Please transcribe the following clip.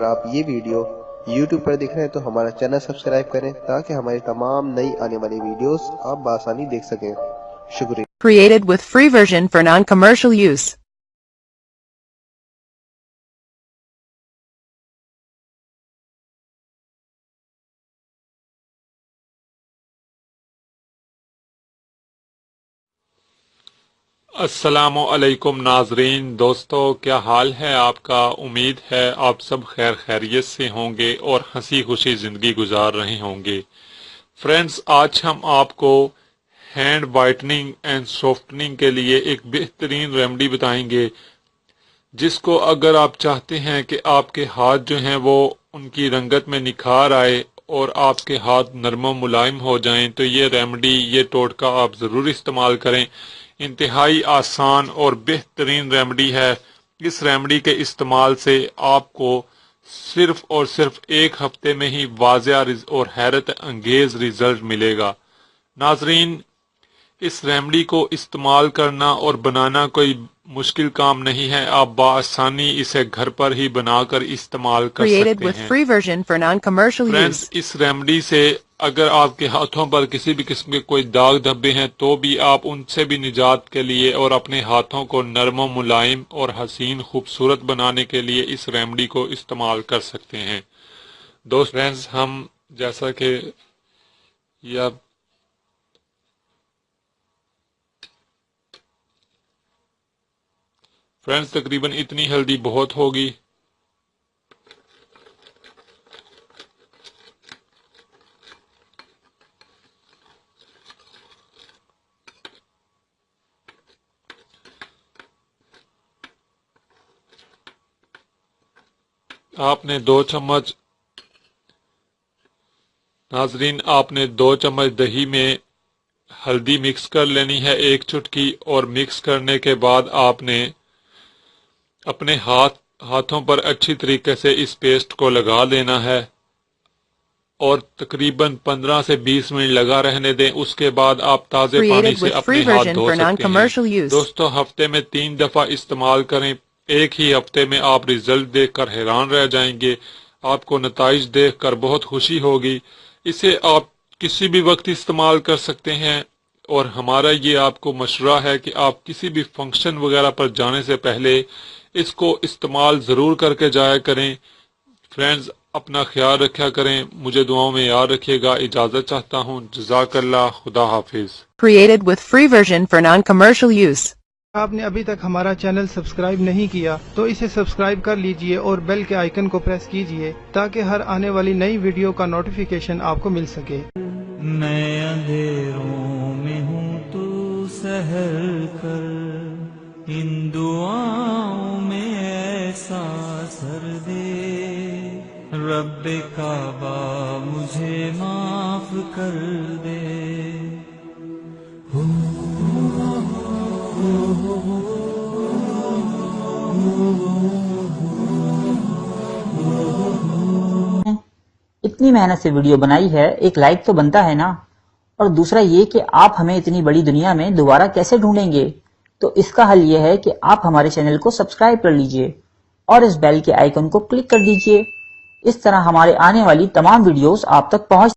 اگر آپ یہ ویڈیو YouTube پر دیکھ رہے ہیں تو ہمارا چینل سبسکرائب کریں تاکہ ہماری تمام نئی آنے والی ویڈیوز آپ بآسانی دیکھ سکیں۔ شکریہ۔ Created with free version for non-commercial use. السلام علیکم ناظرین، دوستو، کیا حال ہے آپ کا؟ امید ہے آپ سب خیر خیریت سے ہوں گے اور ہنسی خوشی زندگی گزار رہے ہوں گے۔ فرینڈز، آج ہم آپ کو ہینڈ وائٹننگ اینڈ سافٹننگ کے لیے ایک بہترین ریمیڈی بتائیں گے، جس کو اگر آپ چاہتے ہیں کہ آپ کے ہاتھ جو ہیں وہ ان کی رنگت میں نکھار آئے اور آپ کے ہاتھ نرم و ملائم ہو جائیں تو یہ ریمیڈی، یہ ٹوٹکا آپ ضرور استعمال کریں۔ انتہائی آسان اور بہترین ریمیڈی ہے۔ اس ریمیڈی کے استعمال سے آپ کو صرف اور صرف ایک ہفتے میں ہی واضح اور حیرت انگیز رزلٹ ملے گا۔ ناظرین، اس ریمیڈی کو استعمال کرنا اور بنانا کوئی مشکل کام نہیں ہے، آپ بآسانی اسے گھر پر ہی بنا کر استعمال کر Created سکتے with ہیں۔ free version for non-commercial friends, use. اس ریمیڈی سے اگر آپ کے ہاتھوں پر کسی بھی قسم کے کوئی داغ دھبے ہیں تو بھی آپ ان سے بھی نجات کے لیے اور اپنے ہاتھوں کو نرم و ملائم اور حسین خوبصورت بنانے کے لیے اس ریمیڈی کو استعمال کر سکتے ہیں۔ دوست فرینڈز، ہم جیسا کہ یہ فرینڈز تقریباً اتنی ہلدی بہت ہوگی۔ آپ نے 2 چمچ ناظرین، آپ نے 2 چمچ دہی میں ہلدی مکس کر لینی ہے، 1 چٹکی، اور مکس کرنے کے بعد آپ نے اپنے ہاتھوں پر اچھی طریقے سے اس پیسٹ کو لگا دینا ہے اور تقریباً 15 سے 20 منٹ لگا رہنے دیں۔ اس کے بعد آپ تازے پانی Created سے with اپنے free ہاتھ version دھو for سکتے ہیں۔ non-commercial use. دوستو، ہفتے میں 3 دفعہ استعمال کریں، ایک ہی ہفتے میں آپ رزلٹ دیکھ کر حیران رہ جائیں گے، آپ کو نتائج دیکھ کر بہت خوشی ہوگی۔ اسے آپ کسی بھی وقت استعمال کر سکتے ہیں اور ہمارا یہ آپ کو مشورہ ہے کہ آپ کسی بھی فنکشن وغیرہ پر جانے سے پہلے اس کو استعمال ضرور کر کے جایا کریں۔ فرینڈز، اپنا خیال رکھا کریں، مجھے دعاؤں میں یاد رکھیے گا۔ اجازت چاہتا ہوں، جزاک اللہ، خدا حافظ۔ Created with free version for non-commercial use. آپ نے ابھی تک ہمارا چینل سبسکرائب نہیں کیا تو اسے سبسکرائب کر لیجئے اور بیل کے آئیکن کو پریس کیجئے تاکہ ہر آنے والی نئی ویڈیو کا نوٹیفیکیشن آپ کو مل سکے۔ میں اندھیروں میں ہوں تو سحر کر، ان دعاؤں میں ایسا سر دے، رب کعبہ مجھے معاف کر دے۔ اتنی محنت سے ویڈیو بنائی ہے، ایک لائک تو بنتا ہے نا؟ اور دوسرا یہ کہ آپ ہمیں اتنی بڑی دنیا میں دوبارہ کیسے ڈھونڈیں گے؟ تو اس کا حل یہ ہے کہ آپ ہمارے چینل کو سبسکرائب کر لیجئے اور اس بیل کے آئیکن کو کلک کر دیجئے۔ اس طرح ہمارے آنے والی تمام ویڈیوز آپ تک پہنچ